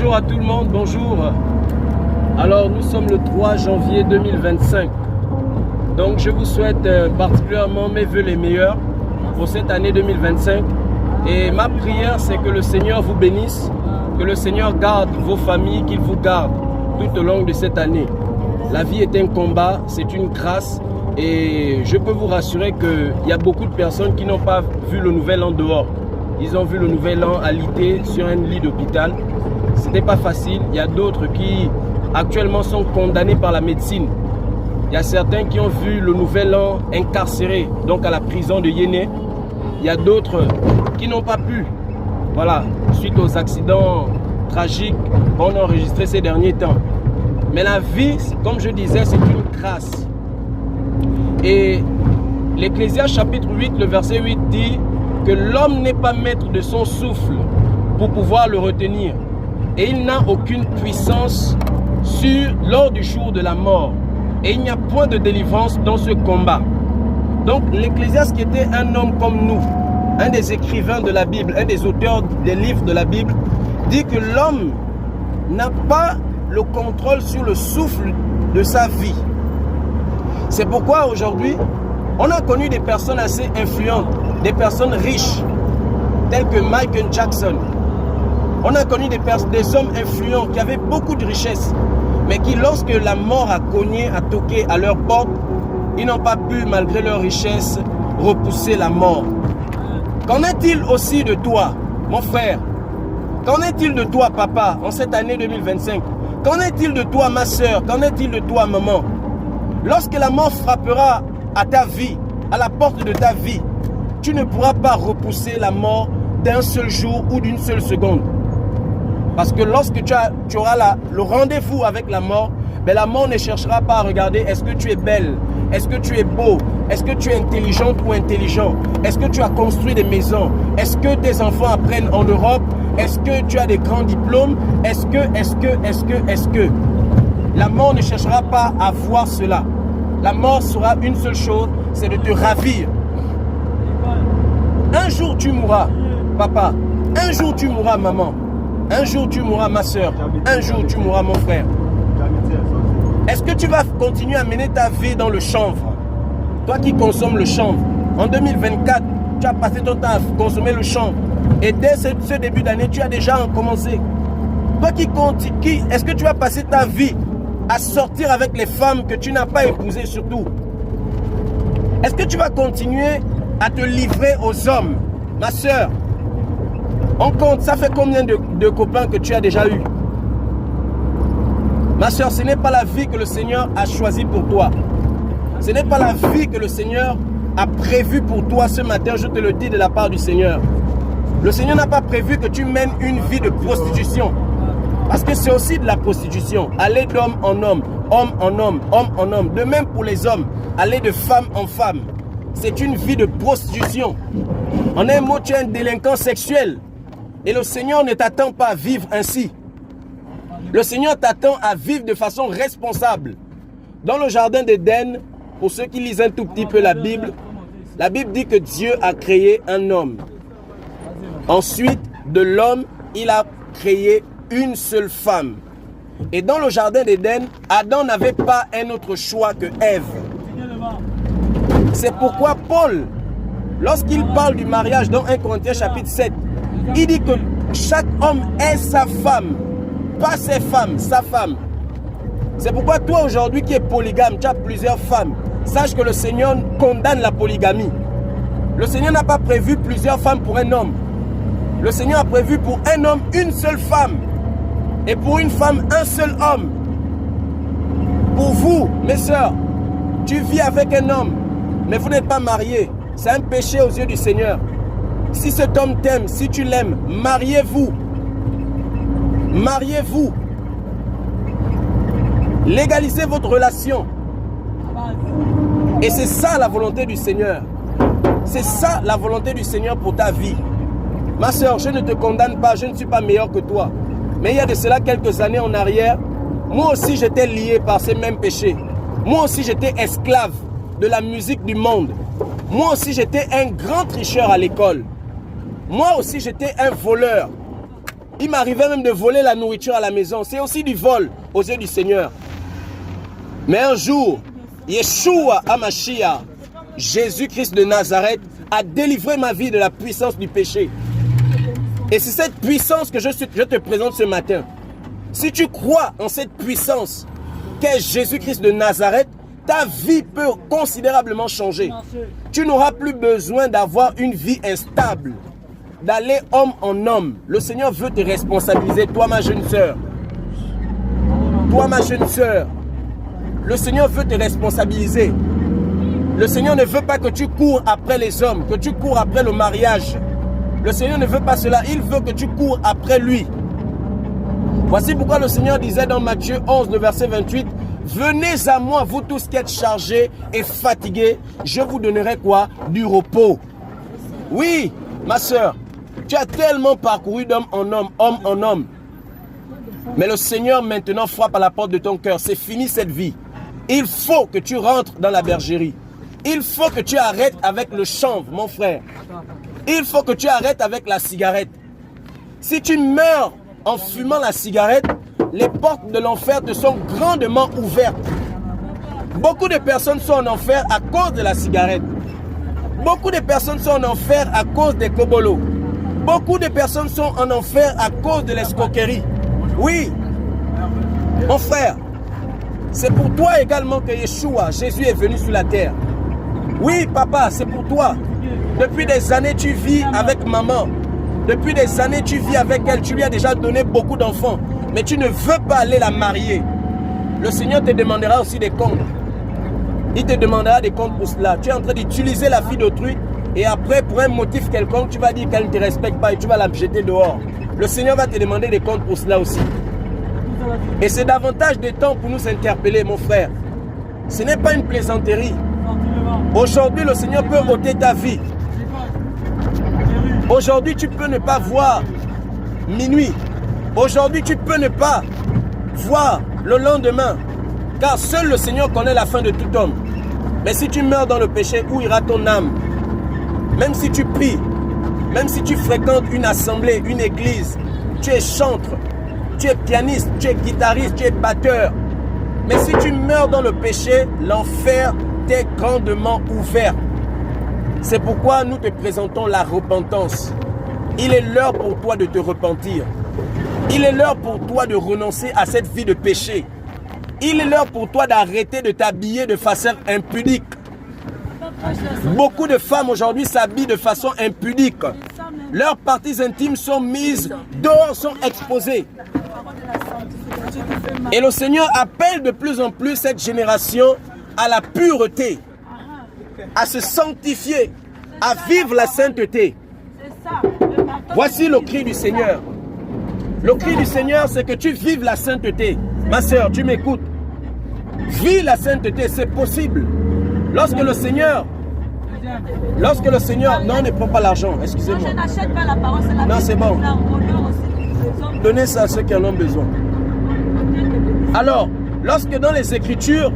Bonjour à tout le monde, bonjour. Alors nous sommes le 3 janvier 2025. Donc je vous souhaite particulièrement mes vœux les meilleurs pour cette année 2025. Et ma prière, c'est que le Seigneur vous bénisse, que le Seigneur garde vos familles, qu'il vous garde tout au long de cette année. La vie est un combat, c'est une grâce. Et je peux vous rassurer qu'il y a beaucoup de personnes qui n'ont pas vu le nouvel an dehors. Ils ont vu le nouvel an alité sur un lit d'hôpital. Ce n'était pas facile. Il y a d'autres qui actuellement sont condamnés par la médecine. Il y a certains qui ont vu le nouvel an incarcérés, donc à la prison de Yéné. Il y a d'autres qui n'ont pas pu. Voilà, suite aux accidents tragiques qu'on a enregistrés ces derniers temps. Mais la vie, comme je disais, c'est une grâce. Et l'Ecclésiaste chapitre 8, le verset 8 dit que l'homme n'est pas maître de son souffle pour pouvoir le retenir. Et il n'a aucune puissance lors du jour de la mort. Et il n'y a point de délivrance dans ce combat. Donc l'Ecclésiaste, qui était un homme comme nous, un des écrivains de la Bible, un des auteurs des livres de la Bible, dit que l'homme n'a pas le contrôle sur le souffle de sa vie. C'est pourquoi aujourd'hui, on a connu des personnes assez influentes, des personnes riches, telles que Michael Jackson. On a connu des hommes influents qui avaient beaucoup de richesses, mais qui, lorsque la mort a cogné, a toqué à leur porte, ils n'ont pas pu, malgré leur richesse, repousser la mort. Qu'en est-il aussi de toi, mon frère? Qu'en est-il de toi, papa, en cette année 2025? Qu'en est-il de toi, ma soeur? Qu'en est-il de toi, maman? Lorsque la mort frappera à ta vie, à la porte de ta vie, tu ne pourras pas repousser la mort d'un seul jour ou d'une seule seconde. Parce que lorsque tu auras le rendez-vous avec la mort, ben la mort ne cherchera pas à regarder est-ce que tu es belle, est-ce que tu es beau, est-ce que tu es intelligente ou intelligent, est-ce que tu as construit des maisons, est-ce que tes enfants apprennent en Europe, est-ce que tu as des grands diplômes, est-ce que. La mort ne cherchera pas à voir cela. La mort sera une seule chose, c'est de te ravir. Un jour tu mourras, papa. Un jour tu mourras, maman. Un jour tu mourras, ma soeur. Un jour tu mourras, mon frère. Est-ce que tu vas continuer à mener ta vie dans le chanvre? Toi qui consommes le chanvre. En 2024, tu as passé ton temps à consommer le chanvre. Et dès ce début d'année, tu as déjà commencé. Toi qui est-ce que tu vas passer ta vie à sortir avec les femmes que tu n'as pas épousées surtout? Est-ce que tu vas continuer à te livrer aux hommes? Ma soeur, on compte, ça fait combien de copains que tu as déjà eu? Ma soeur, ce n'est pas la vie que le Seigneur a choisie pour toi. Ce n'est pas la vie que le Seigneur a prévue pour toi ce matin, je te le dis de la part du Seigneur. Le Seigneur n'a pas prévu que tu mènes une vie de prostitution. Parce que c'est aussi de la prostitution. Aller d'homme en homme, homme en homme, homme en homme. De même pour les hommes, aller de femme en femme. C'est une vie de prostitution. En un mot, tu es un délinquant sexuel. Et le Seigneur ne t'attend pas à vivre ainsi. Le Seigneur t'attend à vivre de façon responsable. Dans le jardin d'Éden, pour ceux qui lisent un tout petit peu la Bible dit que Dieu a créé un homme. Ensuite, de l'homme, il a créé une seule femme. Et dans le jardin d'Éden, Adam n'avait pas un autre choix que Ève. C'est pourquoi Paul, lorsqu'il parle du mariage dans 1 Corinthiens chapitre 7, il dit que chaque homme est sa femme, pas ses femmes, sa femme. C'est pourquoi toi aujourd'hui qui es polygame, tu as plusieurs femmes. Sache que le Seigneur condamne la polygamie. Le Seigneur n'a pas prévu plusieurs femmes pour un homme. Le Seigneur a prévu pour un homme une seule femme. Et pour une femme, un seul homme. Pour vous, mes sœurs, tu vis avec un homme, mais vous n'êtes pas mariés. C'est un péché aux yeux du Seigneur. Si cet homme t'aime, si tu l'aimes, mariez-vous. Mariez-vous. Légalisez votre relation. Et c'est ça la volonté du Seigneur. C'est ça la volonté du Seigneur pour ta vie. Ma soeur, je ne te condamne pas, je ne suis pas meilleur que toi. Mais il y a de cela quelques années en arrière, moi aussi j'étais lié par ces mêmes péchés. Moi aussi j'étais esclave de la musique du monde. Moi aussi j'étais un grand tricheur à l'école. Moi aussi j'étais un voleur. Il m'arrivait même de voler la nourriture à la maison. C'est aussi du vol aux yeux du Seigneur. Mais un jour, Yeshua HaMashiach, Jésus-Christ de Nazareth, a délivré ma vie de la puissance du péché. Et c'est cette puissance que je te présente ce matin. Si tu crois en cette puissance qu'est Jésus-Christ de Nazareth, ta vie peut considérablement changer. Tu n'auras plus besoin d'avoir une vie instable, d'aller homme en homme. Le Seigneur veut te responsabiliser, toi ma jeune sœur. Toi ma jeune sœur. Le Seigneur veut te responsabiliser. Le Seigneur ne veut pas que tu cours après les hommes, que tu cours après le mariage. Le Seigneur ne veut pas cela, il veut que tu cours après lui. Voici pourquoi le Seigneur disait dans Matthieu 11, le verset 28, « Venez à moi, vous tous qui êtes chargés et fatigués, je vous donnerai quoi? Du repos. » Oui, ma soeur, tu as tellement parcouru d'homme en homme. Mais le Seigneur maintenant frappe à la porte de ton cœur. C'est fini cette vie. Il faut que tu rentres dans la bergerie. Il faut que tu arrêtes avec le chanvre, mon frère. Il faut que tu arrêtes avec la cigarette. Si tu meurs en fumant la cigarette, les portes de l'enfer te sont grandement ouvertes. Beaucoup de personnes sont en enfer à cause de la cigarette. Beaucoup de personnes sont en enfer à cause des cobolos. Beaucoup de personnes sont en enfer à cause de l'escroquerie. Oui, mon frère, c'est pour toi également que Yeshua, Jésus est venu sur la terre. Oui, papa, c'est pour toi. Depuis des années, tu vis avec maman. Depuis des années, tu vis avec elle. Tu lui as déjà donné beaucoup d'enfants. Mais tu ne veux pas aller la marier. Le Seigneur te demandera aussi des comptes. Il te demandera des comptes pour cela. Tu es en train d'utiliser la fille d'autrui. Et après, pour un motif quelconque, tu vas dire qu'elle ne te respecte pas et tu vas la jeter dehors. Le Seigneur va te demander des comptes pour cela aussi. Et c'est davantage de temps pour nous interpeller, mon frère. Ce n'est pas une plaisanterie. Aujourd'hui, le Seigneur peut ôter ta vie. Aujourd'hui, tu peux ne pas voir minuit. Aujourd'hui, tu peux ne pas voir le lendemain. Car seul le Seigneur connaît la fin de tout homme. Mais si tu meurs dans le péché, où ira ton âme? Même si tu pries, même si tu fréquentes une assemblée, une église, tu es chantre, tu es pianiste, tu es guitariste, tu es batteur. Mais si tu meurs dans le péché, l'enfer t'est grandement ouvert. C'est pourquoi nous te présentons la repentance. Il est l'heure pour toi de te repentir. Il est l'heure pour toi de renoncer à cette vie de péché. Il est l'heure pour toi d'arrêter de t'habiller de façon impudique. Beaucoup de femmes aujourd'hui s'habillent de façon impudique. Leurs parties intimes sont mises dehors, sont exposées. Et le Seigneur appelle de plus en plus cette génération à la pureté, à se sanctifier, à vivre la sainteté. Voici le cri du Seigneur. Le cri du Seigneur, c'est que tu vives la sainteté. Ma soeur, tu m'écoutes. Vis la sainteté, c'est possible. Lorsque le Seigneur, non, ne prends pas l'argent, excusez-moi. Je n'achète pas la parole, c'est la non, c'est bon. Donnez ça à ceux qui en ont besoin. Alors, lorsque dans les Écritures,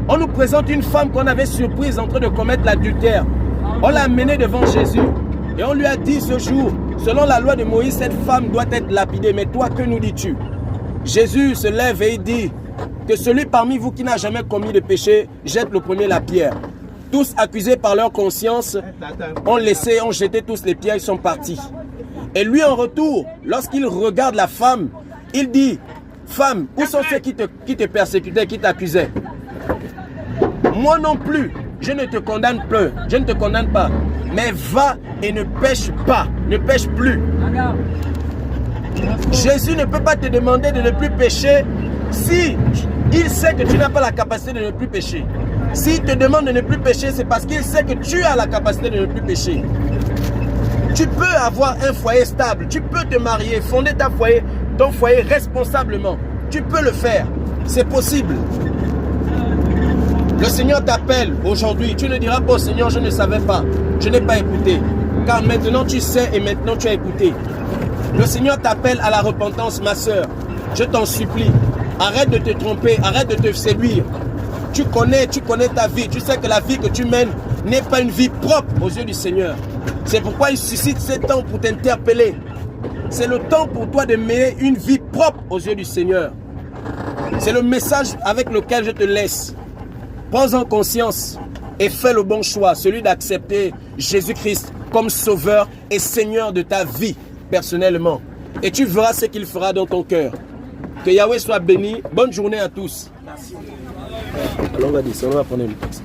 on nous présente une femme qu'on avait surprise en train de commettre l'adultère, on l'a amenée devant Jésus et on lui a dit ce jour, selon la loi de Moïse, cette femme doit être lapidée. Mais toi, que nous dis-tu? Jésus se lève et il dit que celui parmi vous qui n'a jamais commis de péché, jette le premier la pierre. Tous accusés par leur conscience, ont jeté tous les pierres, ils sont partis. Et lui en retour, lorsqu'il regarde la femme, il dit, femme, où sont ceux qui te persécutaient, qui t'accusaient? Moi non plus, je ne te condamne plus, je ne te condamne pas. Mais va et ne pêche pas, ne pêche plus. Jésus ne peut pas te demander de ne plus pécher si il sait que tu n'as pas la capacité de ne plus pécher. S'il te demande de ne plus pécher, c'est parce qu'il sait que tu as la capacité de ne plus pécher. Tu peux avoir un foyer stable, tu peux te marier, fonder ton foyer responsablement. Tu peux le faire, c'est possible. Le Seigneur t'appelle aujourd'hui. Tu ne diras pas au Seigneur, je ne savais pas, je n'ai pas écouté. Car maintenant tu sais et maintenant tu as écouté. Le Seigneur t'appelle à la repentance, ma soeur. Je t'en supplie. Arrête de te tromper, arrête de te séduire. Tu connais ta vie. Tu sais que la vie que tu mènes n'est pas une vie propre aux yeux du Seigneur. C'est pourquoi il suscite ces temps pour t'interpeller. C'est le temps pour toi de mener une vie propre aux yeux du Seigneur. C'est le message avec lequel je te laisse. Prends-en conscience et fais le bon choix, celui d'accepter Jésus-Christ comme sauveur et Seigneur de ta vie personnellement. Et tu verras ce qu'il fera dans ton cœur. Que Yahweh soit béni. Bonne journée à tous. Alors on va descendre, on va prendre le texte.